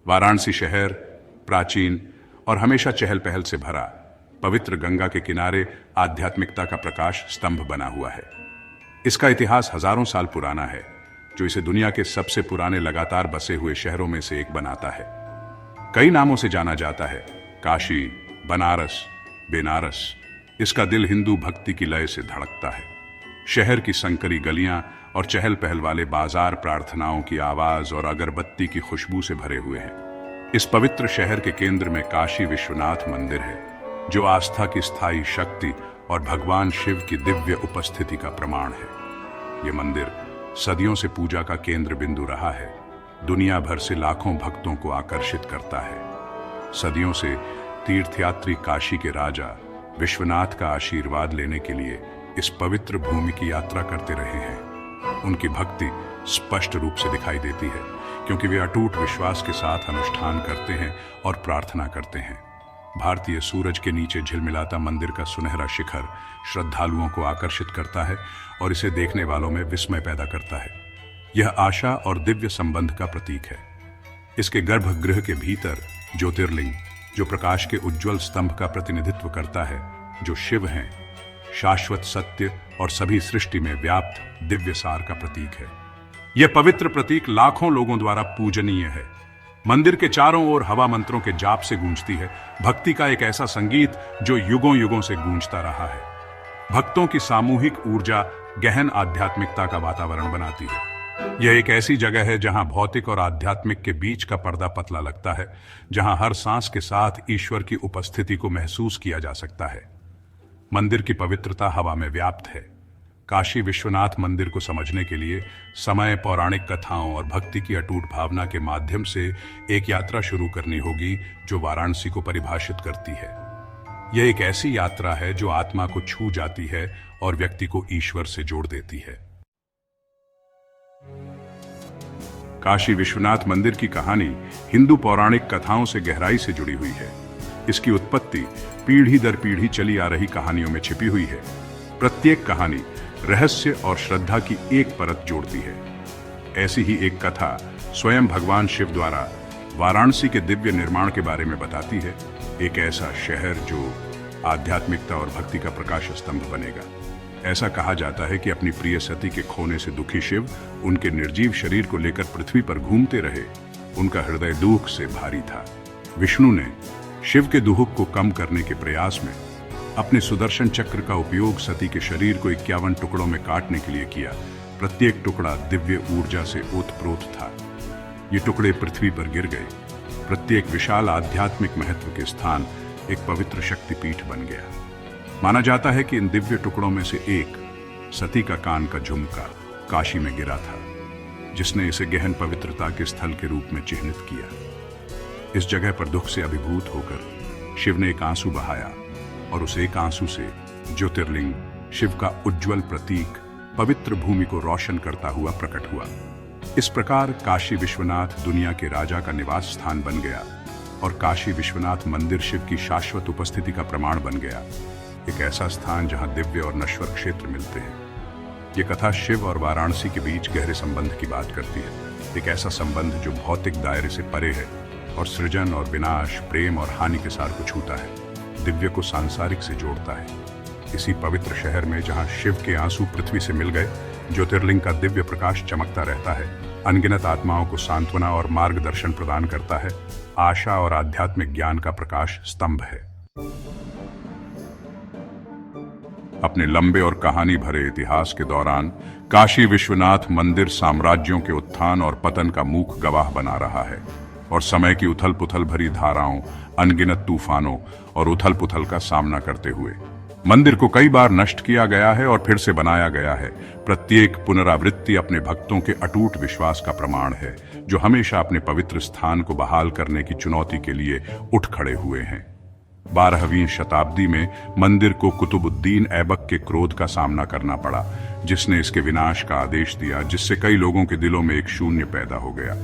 वाराणसी शहर प्राचीन और हमेशा चहल पहल से भरा पवित्र गंगा के किनारे आध्यात्मिकता का प्रकाश स्तंभ बना हुआ है। इसका इतिहास हजारों साल पुराना है, जो इसे दुनिया के सबसे पुराने लगातार बसे हुए शहरों में से एक बनाता है। कई नामों से जाना जाता है, काशी, बनारस, बेनारस। इसका दिल हिंदू भक्ति की लय से धड़कता है। शहर की संकरी गलियां और चहल पहल वाले बाजार प्रार्थनाओं की आवाज और अगरबत्ती की खुशबू से भरे हुए हैं। इस पवित्र शहर के केंद्र में काशी विश्वनाथ मंदिर है, जो आस्था की स्थायी शक्ति और भगवान शिव की दिव्य उपस्थिति का प्रमाण है। यह मंदिर सदियों से पूजा का केंद्र बिंदु रहा है, दुनिया भर से लाखों भक्तों को आकर्षित करता है। सदियों से तीर्थयात्री काशी के राजा विश्वनाथ का आशीर्वाद लेने के लिए इस पवित्र भूमि की यात्रा करते रहे हैं। उनकी भक्ति स्पष्ट रूप से दिखाई देती है, क्योंकि वे अटूट विश्वास के साथ अनुष्ठान करते हैं और प्रार्थना करते हैं। भारतीय सूरज के नीचे झिलमिलाता मंदिर का सुनहरा शिखर श्रद्धालुओं को आकर्षित करता है और इसे देखने वालों में विस्मय पैदा करता है। यह आशा और दिव्य संबंध का प्रतीक है। इसके गर्भगृह के भीतर ज्योतिर्लिंग, जो प्रकाश के उज्जवल स्तंभ का प्रतिनिधित्व करता है, जो शिव हैं, शाश्वत सत्य और सभी सृष्टि में व्याप्त दिव्य सार का प्रतीक है। यह पवित्र प्रतीक लाखों लोगों द्वारा पूजनीय है। मंदिर के चारों ओर हवा मंत्रों के जाप से गूंजती है, भक्ति का एक ऐसा संगीत जो युगों युगों से गूंजता रहा है। भक्तों की सामूहिक ऊर्जा गहन आध्यात्मिकता का वातावरण बनाती है। यह एक ऐसी जगह है जहां भौतिक और आध्यात्मिक के बीच का पर्दा पतला लगता है, जहां हर सांस के साथ ईश्वर की उपस्थिति को महसूस किया जा सकता है। मंदिर की पवित्रता हवा में व्याप्त है। काशी विश्वनाथ मंदिर को समझने के लिए समय, पौराणिक कथाओं और भक्ति की अटूट भावना के माध्यम से एक यात्रा शुरू करनी होगी, जो वाराणसी को परिभाषित करती है। यह एक ऐसी यात्रा है जो आत्मा को छू जाती है और व्यक्ति को ईश्वर से जोड़ देती है। काशी विश्वनाथ मंदिर की कहानी हिंदू पौराणिक कथाओं से गहराई से जुड़ी हुई है। इसकी उत्पत्ति पीढ़ी दर पीढ़ी चली आ रही कहानियों में छिपी हुई है। प्रत्येक कहानी रहस्य और श्रद्धा की एक परत जोड़ती है। ऐसी ही एक कथा स्वयं भगवान शिव द्वारा वाराणसी के दिव्य निर्माण के बारे में बताती है। एक ऐसा शहर जो आध्यात्मिकता और भक्ति का प्रकाश स्तंभ बनेगा। ऐसा कहा जाता है कि अपनी प्रिय सती के खोने से दुखी शिव उनके निर्जीव शरीर को लेकर पृथ्वी पर घूमते रहे। उनका हृदय दुख से भारी था। विष्णु ने शिव के दुख को कम करने के प्रयास में अपने सुदर्शन चक्र का उपयोग सती के शरीर को 51 टुकड़ों में काटने के लिए किया। प्रत्येक टुकड़ा दिव्य ऊर्जा से ओतप्रोत था। ये टुकड़े पृथ्वी पर गिर गए। प्रत्येक विशाल आध्यात्मिक महत्व के स्थान एक पवित्र शक्तिपीठ बन गया। माना जाता है कि इन दिव्य टुकड़ों में से एक सती का कान का झुमका काशी में गिरा था, जिसने इसे गहन पवित्रता के स्थल के रूप में चिन्हित किया। इस जगह पर दुख से अभिभूत होकर शिव ने एक आंसू बहाया और उस एक आंसू से ज्योतिर्लिंग, शिव का उज्जवल प्रतीक, पवित्र भूमि को रोशन करता हुआ प्रकट हुआ। इस प्रकार काशी विश्वनाथ दुनिया के राजा का निवास स्थान बन गया और काशी विश्वनाथ मंदिर शिव की शाश्वत उपस्थिति का प्रमाण बन गया। एक ऐसा स्थान जहां दिव्य और नश्वर क्षेत्र मिलते हैं। ये कथा शिव और वाराणसी के बीच गहरे संबंध की बात करती है। एक ऐसा संबंध जो भौतिक दायरे से परे है और सृजन और विनाश, प्रेम और हानि के सार को छूता है, दिव्य को सांसारिक से जोड़ता है। इसी पवित्र शहर में जहां शिव के आंसू पृथ्वी से मिल गए, ज्योतिर्लिंग का दिव्य प्रकाश चमकता रहता है, अनगिनत आत्माओं को सांत्वना और मार्गदर्शन प्रदान करता है, आशा और आध्यात्मिक ज्ञान का प्रकाश स्तंभ है। अपने लंबे और कहानी भरे इतिहास के दौरान काशी विश्वनाथ मंदिर साम्राज्यों के उत्थान और पतन का मूक गवाह बना रहा है और समय की उथल पुथल भरी धाराओं, अनगिनत तूफानों और उथल पुथल का सामना करते हुए मंदिर को कई बार नष्ट किया गया है और फिर से बनाया गया है। प्रत्येक पुनरावृत्ति अपने भक्तों के अटूट विश्वास का प्रमाण है, जो हमेशा अपने पवित्र स्थान को बहाल करने की चुनौती के लिए उठ खड़े हुए हैं। 12वीं शताब्दी में मंदिर को कुतुबुद्दीन ऐबक के क्रोध का सामना करना पड़ा, जिसने इसके विनाश का आदेश दिया, जिससे कई लोगों के दिलों में एक शून्य पैदा हो गया।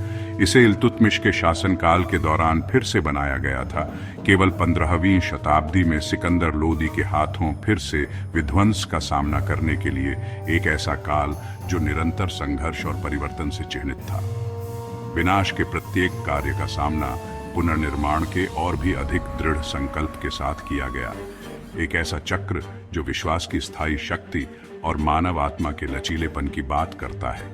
इसे इल्तुतमिश के शासनकाल के दौरान फिर से बनाया गया था। केवल 15वीं शताब्दी में सिकंदर लोदी के हाथों फिर से विध्वंस का सामना करने के लिए, एक ऐसा काल जो निरंतर संघर्ष और परिवर्तन से चिन्हित था। विनाश के प्रत्येक कार्य का सामना पुनर्निर्माण के और भी अधिक दृढ़ संकल्प के साथ किया गया। एक ऐसा चक्र जो विश्वास की स्थायी शक्ति और मानव आत्मा के लचीलेपन की बात करता है।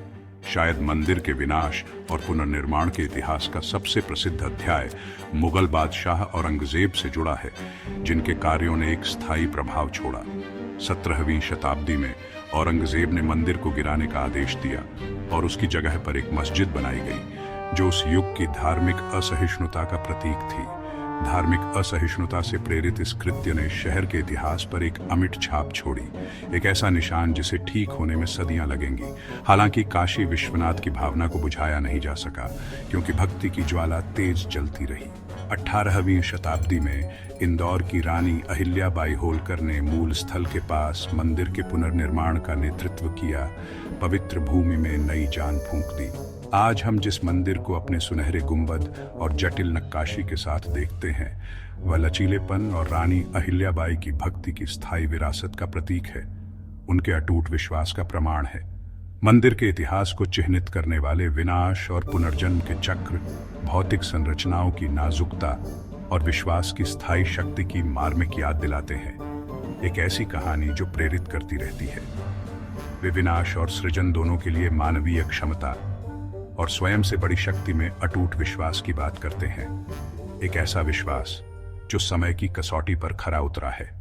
शायद मंदिर के विनाश और पुनर्निर्माण के इतिहास का सबसे प्रसिद्ध अध्याय मुगल बादशाह औरंगजेब से जुड़ा है, जिनके कार्यों ने एक स्थायी प्रभाव छोड़ा। 17वीं शताब्दी में औरंगजेब ने मंदिर को गिराने का आदेश दिया और उसकी जगह पर एक मस्जिद बनाई गई, जो उस युग की धार्मिक असहिष्णुता का प्रतीक थी। धार्मिक असहिष्णुता से प्रेरित इस कृत्य ने शहर के इतिहास पर एक अमिट छाप छोड़ी, एक ऐसा निशान जिसे ठीक होने में सदियां लगेंगी। हालांकि काशी विश्वनाथ की भावना को बुझाया नहीं जा सका, क्योंकि भक्ति की ज्वाला तेज जलती रही। 18वीं शताब्दी में इंदौर की रानी अहिल्याबाई होलकर ने मूल स्थल के पास मंदिर के पुनर्निर्माण का नेतृत्व किया, पवित्र भूमि में नई जान फूंक दी। आज हम जिस मंदिर को अपने सुनहरे गुंबद और जटिल नक्काशी के साथ देखते हैं, वह लचीलेपन और रानी अहिल्याबाई की भक्ति की स्थायी विरासत का प्रतीक है, उनके अटूट विश्वास का प्रमाण है। मंदिर के इतिहास को चिह्नित करने वाले विनाश और पुनर्जन्म के चक्र, भौतिक संरचनाओं की नाजुकता और विश्वास की स्थायी शक्ति की मार्मिक याद दिलाते हैं। एक ऐसी कहानी जो प्रेरित करती रहती है। वे विनाश और सृजन दोनों के लिए मानवीय क्षमता और स्वयं से बड़ी शक्ति में अटूट विश्वास की बात करते हैं। एक ऐसा विश्वास जो समय की कसौटी पर खरा उतरा है।